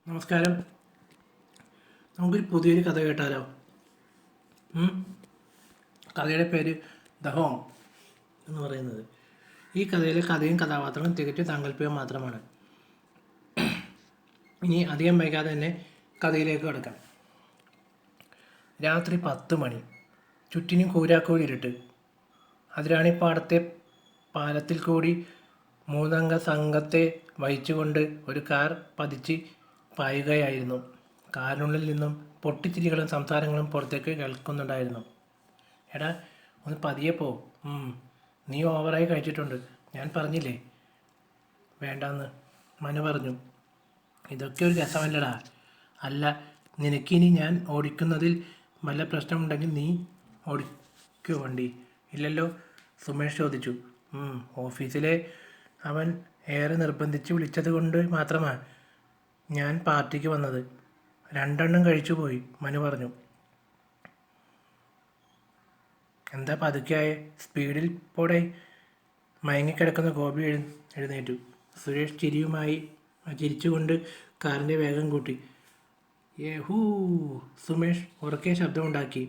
നമസ്കാരം. നമുക്കൊരു പുതിയൊരു കഥ കേട്ടാലോ? കഥയുടെ പേര് ദ ഹോം എന്ന് പറയുന്നത്. ഈ കഥയിലെ കഥയും കഥാപാത്രങ്ങളും തികച്ചും സാങ്കല്പികം മാത്രമാണ്. ഇനി അധികം വൈകാതെ തന്നെ കഥയിലേക്ക് കടക്കാം. രാത്രി 10 മണി. ചുറ്റിനും കൂരാക്കൂരി ഇരുട്ട്. അതിരാണിപ്പാടത്തെ പാലത്തിൽ കൂടി 3 അംഗ സംഘത്തെ വഹിച്ചുകൊണ്ട് ഒരു കാർ പതിച്ച് പായുകയായിരുന്നു. കാറിനുള്ളിൽ നിന്നും പൊട്ടിച്ചിരികളും സംസാരങ്ങളും പുറത്തേക്ക് കേൾക്കുന്നുണ്ടായിരുന്നു. എടാ, ഒന്ന് പതിയെ പോ. നീ ഓവറായി കഴിച്ചിട്ടുണ്ട്. ഞാൻ പറഞ്ഞില്ലേ വേണ്ടാന്ന്. മനു പറഞ്ഞു. ഇതൊക്കെ ഒരു രസമല്ലടാ. അല്ല, നിനക്കിനി ഞാൻ ഓടിക്കുന്നതിൽ വല്ല പ്രശ്നമുണ്ടെങ്കിൽ നീ ഓടിക്കോ വണ്ടി. ഇല്ലല്ലോ, സുമേഷ് ചോദിച്ചു. ഓഫീസിലെ അവൻ ഏറെ നിർബന്ധിച്ച് വിളിച്ചത് കൊണ്ട് മാത്രമാണ് ഞാൻ പാർട്ടിക്ക് വന്നത്. 2 എണ്ണം കഴിച്ചു പോയി, മനു പറഞ്ഞു. എന്താ പതുക്കെയായ? സ്പീഡിൽ പോടെ. മയങ്ങിക്കിടക്കുന്ന ഗോപി എഴുന്നേറ്റു. സുരേഷ് ചിരിച്ചുകൊണ്ട് കാറിൻ്റെ വേഗം കൂട്ടി. യഹൂ! സുമേഷ് ഉറക്കെ ശബ്ദമുണ്ടാക്കി.